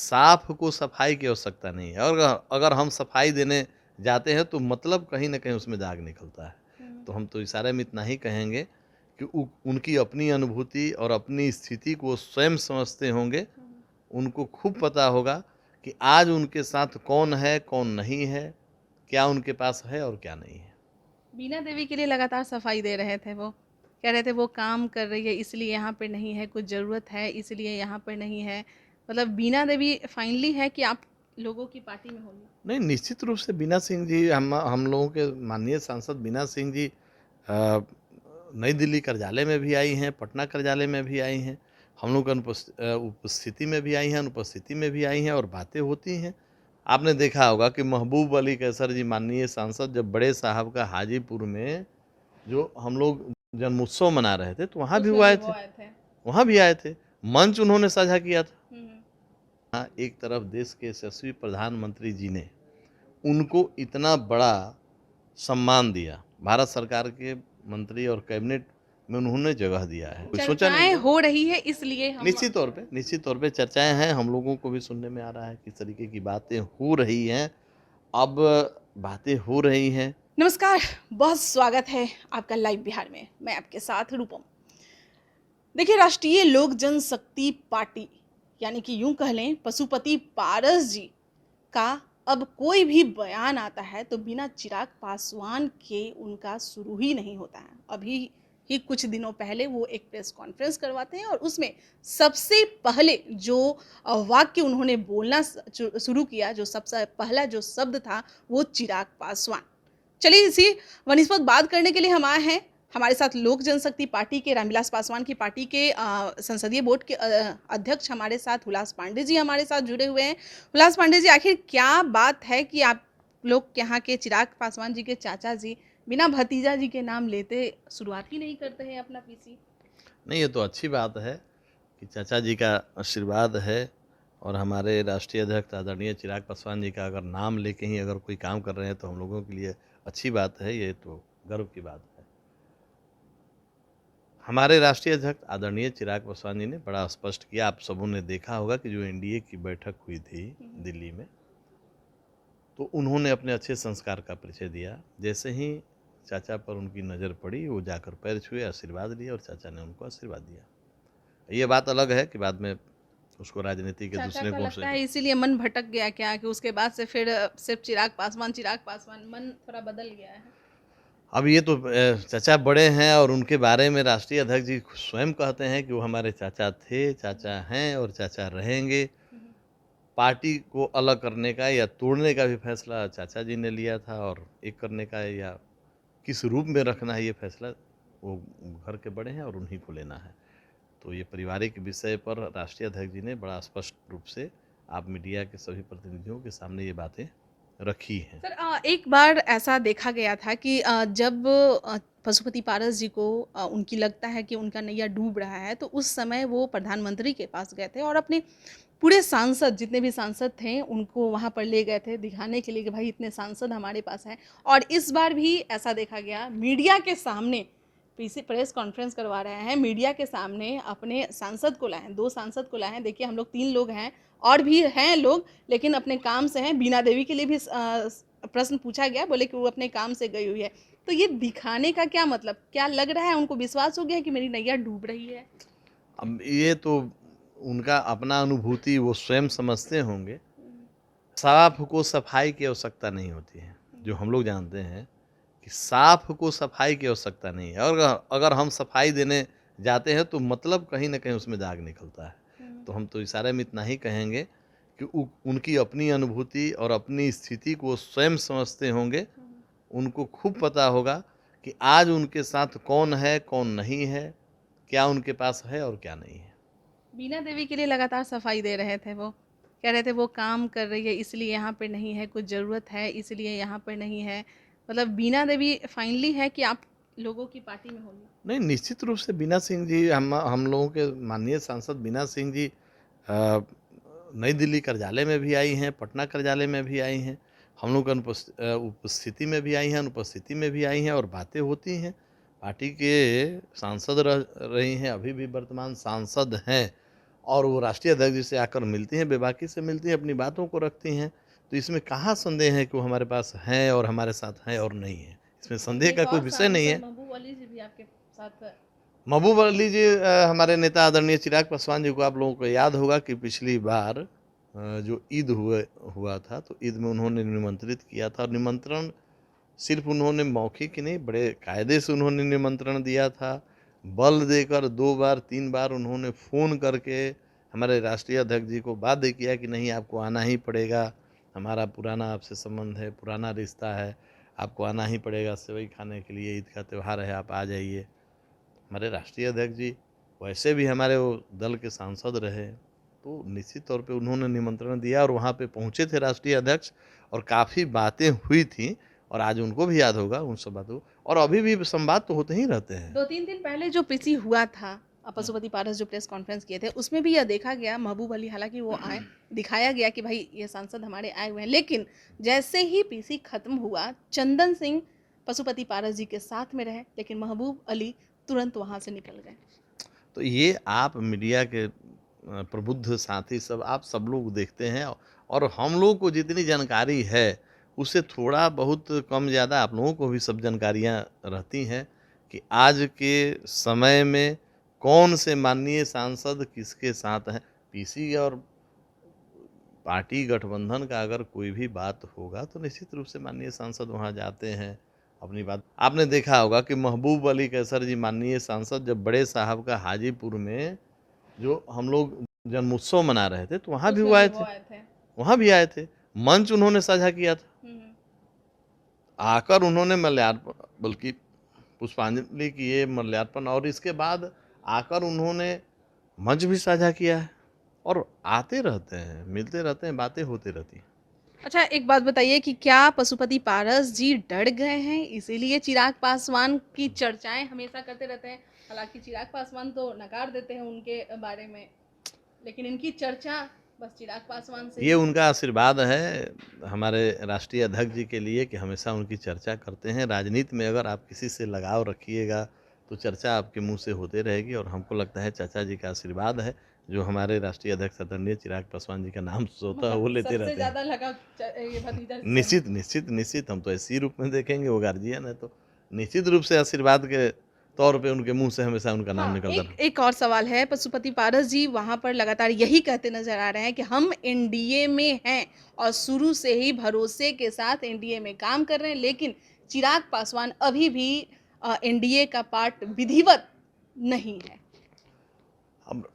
साफ को सफाई की आवश्यकता नहीं है और अगर हम सफाई देने जाते हैं तो मतलब कहीं न कहीं उसमें दाग निकलता है। हुँ। तो हम तो इशारे में इतना ही कहेंगे कि उ उनकी अपनी अनुभूति और अपनी स्थिति को स्वयं समझते होंगे। हुँ। उनको खूब पता होगा कि आज उनके साथ कौन है, कौन नहीं है, क्या उनके पास है और क्या नहीं है। बीना देवी के लिए लगातार सफाई दे रहे थे वो। कह रहे थे वो काम कर रही है इसलिए यहाँ पे नहीं है, कुछ ज़रूरत है इसलिए यहाँ पर नहीं है। मतलब बीना देवी फाइनली है कि आप लोगों की पार्टी में होंगी। नहीं, निश्चित रूप से बीना सिंह जी हम लोगों के माननीय सांसद बीना सिंह जी अ, नई दिल्ली कार्यालय में भी आई हैं, पटना कार्यालय में भी आई हैं। हम लोग की उपस्थिति में भी आई हैं, अनुपस्थिति में भी आई हैं और बातें होती हैं। आपने देखा होगा कि महबूब अली कैसर जी माननीय सांसद जब बड़े साहब का हाजीपुर में जो हम लोग जन्मोत्सव मना रहे थे, तो वहाँ भी वो उसमें भी आए वो थे। आए थे। वहाँ भी आए थे। मंच उन्होंने साझा किया था। हुँ, हुँ। हाँ, एक तरफ देश के यशस्वी प्रधानमंत्री जी ने उनको इतना बड़ा सम्मान दिया। भारत सरकार के मंत्री और कैबिनेट में उन्होंने जगह दिया है। कोई सोचा नहीं चर्चाएँ था। हो रही है इसलिए हम निश्चित तौर पे चर्चाएँ हैं, हम लोगों को भी सुनने में आ रहा है किस तरीके की बातें हो रही हैं। अब बातें हो रही हैं। नमस्कार, बहुत स्वागत है आपका लाइव बिहार में। मैं आपके साथ रूपम। देखिए, राष्ट्रीय लोक जनशक्ति पार्टी यानी कि यूँ कह लें पशुपति पारस जी का अब कोई भी बयान आता है तो बिना चिराग पासवान के उनका शुरू ही नहीं होता है। अभी ही कुछ दिनों पहले वो एक प्रेस कॉन्फ्रेंस करवाते हैं और उसमें सबसे पहले जो वाक्य उन्होंने बोलना शुरू किया, जो सबसे पहला जो शब्द था वो चिराग पासवान। चलिए इसी वनिस्पत बात करने के लिए हम आए हैं। हमारे साथ लोक जनशक्ति पार्टी के रामविलास पासवान की पार्टी के संसदीय बोर्ड के अध्यक्ष हमारे साथ हुलास पांडे जी हमारे साथ जुड़े हुए हैं। हुलास पांडे जी, आखिर क्या बात है कि आप लोग यहाँ के चिराग पासवान जी के चाचा जी बिना भतीजा जी के नाम लेते शुरुआत ही नहीं करते हैं अपना पीसी? नहीं, ये तो अच्छी बात है कि चाचा जी का आशीर्वाद है और हमारे राष्ट्रीय अध्यक्ष आदरणीय चिराग पासवान जी का अगर नाम लेके ही अगर कोई काम कर रहे हैं तो हम लोगों के लिए अच्छी बात है, ये तो गर्व की बात है। हमारे राष्ट्रीय अध्यक्ष आदरणीय चिराग पासवान जी ने बड़ा स्पष्ट किया, आप सबों ने देखा होगा कि जो एनडीए की बैठक हुई थी दिल्ली में, तो उन्होंने अपने अच्छे संस्कार का परिचय दिया। जैसे ही चाचा पर उनकी नज़र पड़ी, वो जाकर पैर छुए, आशीर्वाद लिए और चाचा ने उनको आशीर्वाद दिया। ये बात अलग है कि बाद में उसको राजनीति के चाचा दूसरे का गुण लगता से है इसीलिए मन भटक गया क्या कि उसके बाद से फिर सिर्फ चिराग पासवान मन थोड़ा बदल गया है? अब ये तो चाचा बड़े हैं और उनके बारे में राष्ट्रीय अध्यक्ष जी स्वयं कहते हैं कि वो हमारे चाचा थे, चाचा हैं और चाचा रहेंगे। हम्म। पार्टी को अलग करने का या तोड़ने का भी फैसला चाचा जी ने लिया था और एक करने का या किस रूप में रखना है ये फैसला वो घर के बड़े हैं और उन्हीं को लेना है। तो ये पारिवारिक विषय पर राष्ट्रीय अध्यक्ष जी ने बड़ा स्पष्ट रूप से आप मीडिया के सभी प्रतिनिधियों के सामने ये बातें रखी हैं। सर, एक बार ऐसा देखा गया था कि जब पशुपति पारस जी को उनकी लगता है कि उनका नैया डूब रहा है तो उस समय वो प्रधानमंत्री के पास गए थे और अपने पूरे सांसद जितने भी सांसद थे उनको वहाँ पर ले गए थे दिखाने के लिए कि भाई इतने सांसद हमारे पास हैं। और इस बार भी ऐसा देखा गया मीडिया के सामने पीसी प्रेस कॉन्फ्रेंस करवा रहे हैं, मीडिया के सामने अपने सांसद को लाए हैं, 2 सांसद को लाए हैं। देखिए हम लोग 3 लोग हैं और भी हैं लोग, लेकिन अपने काम से हैं। बीना देवी के लिए भी प्रश्न पूछा गया, बोले कि वो अपने काम से गई हुई है। तो ये दिखाने का क्या मतलब? क्या लग रहा है उनको विश्वास हो गया है कि मेरी नैया डूब रही है? अब ये तो उनका अपना अनुभूति वो स्वयं समझते होंगे। हुँ, साफ को सफाई की आवश्यकता नहीं होती है। हुँ, जो हम लोग जानते हैं कि साफ को सफाई की आवश्यकता नहीं है और अगर हम सफाई देने जाते हैं तो मतलब कहीं न कहीं उसमें दाग निकलता है। हुँ, तो हम तो इशारे में इतना ही कहेंगे कि उ उनकी अपनी अनुभूति और अपनी स्थिति को स्वयं समझते होंगे। हुँ। उनको खूब पता होगा कि आज उनके साथ कौन है, कौन नहीं है, क्या उनके पास है और क्या नहीं है। बीना देवी के लिए लगातार सफाई दे रहे थे वो। कह रहे थे वो काम कर रही है इसलिए यहाँ पे नहीं है, कुछ ज़रूरत है इसलिए यहाँ पर नहीं है। मतलब बीना देवी फाइनली है कि आप लोगों की पार्टी में होंगी। नहीं, निश्चित रूप से बीना सिंह जी हम लोगों के माननीय सांसद बीना सिंह जी अ, नई दिल्ली कार्यालय में भी आई हैं, पटना कार्यालय में भी आई हैं। हम लोग की उपस्थिति में भी आई हैं, अनुपस्थिति में भी आई हैं और बातें होती हैं। पार्टी के सांसद रह रही हैं, अभी भी वर्तमान सांसद हैं और वो राष्ट्रीय अध्यक्ष जी से आकर मिलती हैं, बेबाकी से मिलती हैं, अपनी बातों को रखती हैं। तो इसमें कहाँ संदेह है कि वो हमारे पास हैं और हमारे साथ हैं और नहीं है। इसमें संदेह एक का कोई और विषय नहीं सांसद है। महबूब अली जी भी आपके साथ है। महबूब अली जी हमारे नेता आदरणीय चिराग पासवान जी को आप लोगों को याद होगा कि पिछली बार जो ईद हुआ था, तो ईद में उन्होंने निमंत्रित किया था और निमंत्रण सिर्फ उन्होंने मौखिक ही नहीं, बड़े कायदे से उन्होंने निमंत्रण दिया था। बल देकर 2 बार 3 बार उन्होंने फ़ोन करके हमारे राष्ट्रीय अध्यक्ष जी को वादा किया कि नहीं, आपको आना ही पड़ेगा, हमारा पुराना आपसे संबंध है, पुराना रिश्ता है, आपको आना ही पड़ेगा सेवई खाने के लिए, ईद का त्यौहार है, आप आ जाइए। हमारे राष्ट्रीय अध्यक्ष जी वैसे भी हमारे वो दल के सांसद रहे, तो निश्चित तौर पे उन्होंने निमंत्रण दिया और वहाँ पे पहुँचे थे राष्ट्रीय अध्यक्ष, और काफ़ी बातें हुई थी और आज उनको भी याद होगा उन सब बातों को, और अभी भी संवाद तो होते ही रहते हैं। 2-3 दिन पहले जो पीसी हुआ था, पशुपति पारस जो प्रेस कॉन्फ्रेंस किए थे, उसमें भी यह देखा गया महबूब अली, हालाँकि वो आए, दिखाया गया कि भाई ये सांसद हमारे आए हुए हैं। लेकिन जैसे ही पीसी खत्म हुआ, चंदन सिंह पशुपति पारस जी के साथ में रहे, लेकिन महबूब अली तुरंत वहाँ से निकल गए। तो ये आप मीडिया के प्रबुद्ध साथी सब, आप सब लोग देखते हैं, और हम लोग को जितनी जानकारी है उससे थोड़ा बहुत कम ज़्यादा आप लोगों को भी सब जानकारियाँ रहती हैं कि आज के समय में कौन से माननीय सांसद किसके साथ हैं। पीसी और पार्टी गठबंधन का अगर कोई भी बात होगा तो निश्चित रूप से माननीय सांसद वहाँ जाते हैं, अपनी बात। आपने देखा होगा कि महबूब अली कैसर जी माननीय सांसद जब बड़े साहब का हाजीपुर में जो हम लोग जन्मोत्सव मना रहे थे, तो वहाँ भी वो उसमें भी आए वो थे, आए थे। वहाँ भी आए थे। मंच उन्होंने साझा किया था। आकर उन्होंने मल्यार्पण, बल्कि पुष्पांजलि किए, मल्यार्पण, और इसके बाद आकर उन्होंने मंच भी साझा किया है, और आते रहते हैं, मिलते रहते हैं, बातें होती रहती हैं। अच्छा, एक बात बताइए कि क्या पशुपति पारस जी डर गए हैं, इसीलिए चिराग पासवान की चर्चाएं हमेशा करते रहते हैं? हालांकि चिराग पासवान तो नकार देते हैं उनके बारे में, लेकिन इनकी चर्चा बस चिराग पासवान से ये ही। उनका आशीर्वाद है हमारे राष्ट्रीय अध्यक्ष जी के लिए कि हमेशा उनकी चर्चा करते हैं। राजनीति में अगर आप किसी से लगाव रखिएगा तो चर्चा आपके मुंह से होते रहेगी, और हमको लगता है चाचा जी का आशीर्वाद है जो हमारे राष्ट्रीय अध्यक्ष आदरणीय चिराग पासवान जी का नाम होता है वो मतलब लेते सबसे रहते हैं। ज्यादा लगाव ये भतीजा से है। निश्चित निश्चित निश्चित, हम तो ऐसे ही रूप में देखेंगे, वो गार्जियन है, तो निश्चित रूप से आशीर्वाद के तौर पे उनके मुंह से हमेशा उनका नाम हाँ, निकलता एक रहा। एक और सवाल है। पशुपति पारस जी वहाँ पर लगातार यही कहते नजर आ रहे हैं कि हम एनडीए में हैं और शुरू से ही भरोसे के साथ एनडीए में काम कर रहे हैं, लेकिन चिराग पासवान अभी भी एनडीए का पार्ट विधिवत नहीं है। अब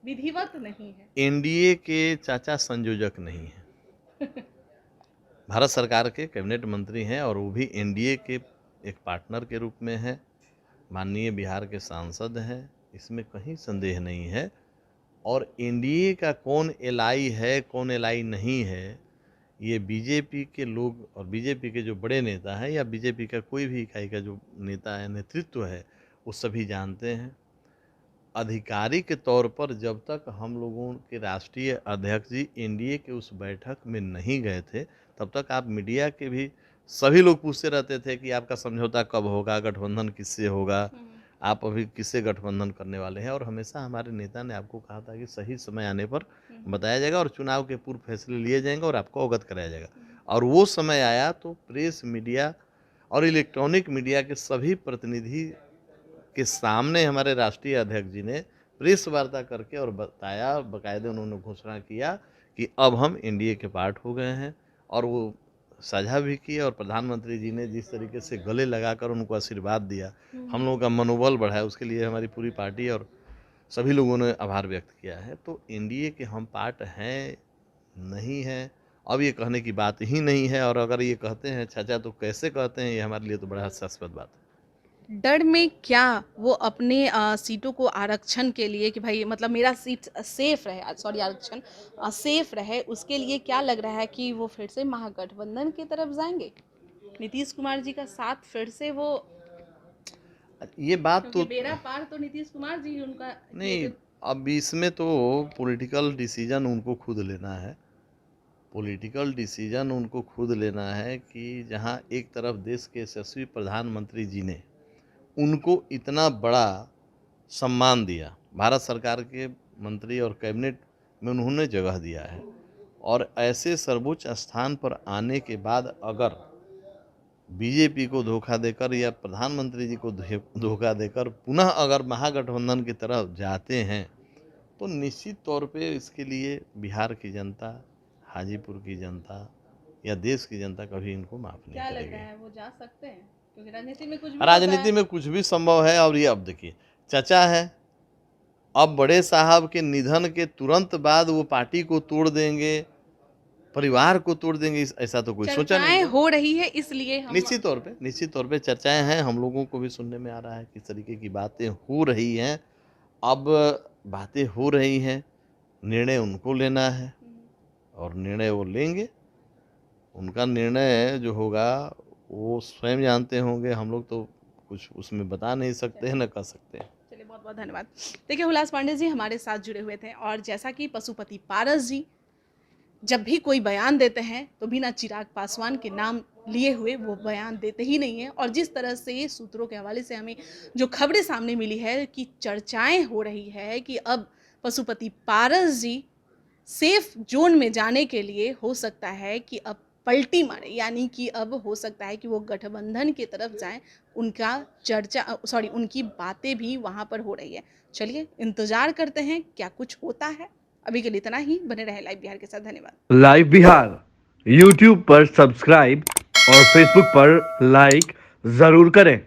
विधिवत नहीं है। एनडीए के चाचा संयोजक नहीं है, भारत सरकार के कैबिनेट मंत्री हैं, और वो भी एनडीए के एक पार्टनर के रूप में हैं, माननीय बिहार के सांसद हैं, इसमें कहीं संदेह नहीं है। और एनडीए का कौन एलआई है, कौन एलआई नहीं है, ये बीजेपी के लोग और बीजेपी के जो बड़े नेता हैं, या बीजेपी का कोई भी इकाई का जो नेता है, नेतृत्व है, वो सभी जानते हैं। आधिकारिक के तौर पर जब तक हम लोगों के राष्ट्रीय अध्यक्ष जी एनडीए के उस बैठक में नहीं गए थे, तब तक आप मीडिया के भी सभी लोग पूछते रहते थे कि आपका समझौता कब होगा, गठबंधन किससे होगा, आप अभी किससे गठबंधन करने वाले हैं। और हमेशा हमारे नेता ने आपको कहा था कि सही समय आने पर बताया जाएगा और चुनाव के पूर्व फैसले लिए जाएंगे और आपको अवगत कराया जाएगा। और वो समय आया तो प्रेस मीडिया और इलेक्ट्रॉनिक मीडिया के सभी प्रतिनिधि के सामने हमारे राष्ट्रीय अध्यक्ष जी ने प्रेस वार्ता करके और बताया, बाकायदे उन्होंने घोषणा किया कि अब हम एनडीए के पार्ट हो गए हैं, और वो साझा भी किया। और प्रधानमंत्री जी ने जिस तरीके से गले लगाकर उनको आशीर्वाद दिया, हम लोगों का मनोबल बढ़ाया, उसके लिए हमारी पूरी पार्टी और सभी लोगों ने आभार व्यक्त किया है। तो एनडीए के हम पार्ट हैं नहीं हैं, अब ये कहने की बात ही नहीं है, और अगर ये कहते हैं चाचा तो कैसे कहते हैं, ये हमारे लिए तो बड़ा हास्यास्पद बात है। डर में क्या वो अपने सीटों को आरक्षण के लिए कि भाई मतलब मेरा सीट सेफ रहे, सॉरी आरक्षण सेफ रहे, उसके लिए क्या लग रहा है कि वो फिर से महागठबंधन की तरफ जाएंगे, नीतीश कुमार जी का साथ फिर से वो, ये बात क्योंकि तो बेड़ा पार तो नीतीश कुमार जी ही उनका किए नहीं, थे। अब इसमें तो पॉलिटिकल डिसीजन उनको खुद लेना है। पॉलिटिकल डिसीजन उनको खुद लेना है कि जहां एक तरफ देश के यशस्वी प्रधानमंत्री जी ने उनको इतना बड़ा सम्मान दिया, भारत सरकार के मंत्री और कैबिनेट में उन्होंने जगह दिया है, और ऐसे सर्वोच्च स्थान पर आने के बाद अगर बीजेपी को धोखा देकर या प्रधानमंत्री जी को धोखा देकर पुनः अगर महागठबंधन की तरफ जाते हैं, तो निश्चित तौर पे इसके लिए बिहार की जनता, हाजीपुर की जनता या देश की जनता कभी इनको माफ नहीं क्या लग करेगी। रहा है वो जा सकते हैं? क्योंकि राजनीति में कुछ भी होता राजनीति है। में कुछ भी संभव है। और ये अब देखिए, चचा है, अब बड़े साहब के निधन के तुरंत बाद वो पार्टी को तोड़ देंगे, परिवार को तोड़ देंगे, ऐसा तो कोई सोचा नहीं चर्चाएं था। हो रही है, इसलिए हम निश्चित तौर पे चर्चाएं हैं, हम लोगों को भी सुनने में आ रहा है किस तरीके की बातें हो रही हैं। अब बातें हो रही हैं, निर्णय उनको लेना है और निर्णय वो लेंगे। उनका निर्णय जो होगा वो स्वयं जानते होंगे, हम लोग तो कुछ उसमें बता नहीं सकते हैं, न कर सकते हैं। चलिए, बहुत बहुत धन्यवाद। देखिए, हुलास पांडे जी हमारे साथ जुड़े हुए थे, और जैसा कि पशुपति पारस जी जब भी कोई बयान देते हैं तो बिना चिराग पासवान के नाम लिए हुए वो बयान देते ही नहीं है। और जिस तरह से सूत्रों के हवाले से हमें जो खबरें सामने मिली है कि चर्चाएं हो रही है कि अब पशुपति पारस जी सेफ जोन में जाने के लिए हो सकता है कि अब पलटी मारे, यानी कि अब हो सकता है कि वो गठबंधन की तरफ जाएं, उनकी बातें भी वहां पर हो रही है। चलिए, इंतजार करते हैं क्या कुछ होता है। अभी के लिए इतना ही। बने रहे लाइव बिहार के साथ। धन्यवाद। लाइव बिहार यूट्यूब पर सब्सक्राइब और फेसबुक पर लाइक जरूर करें।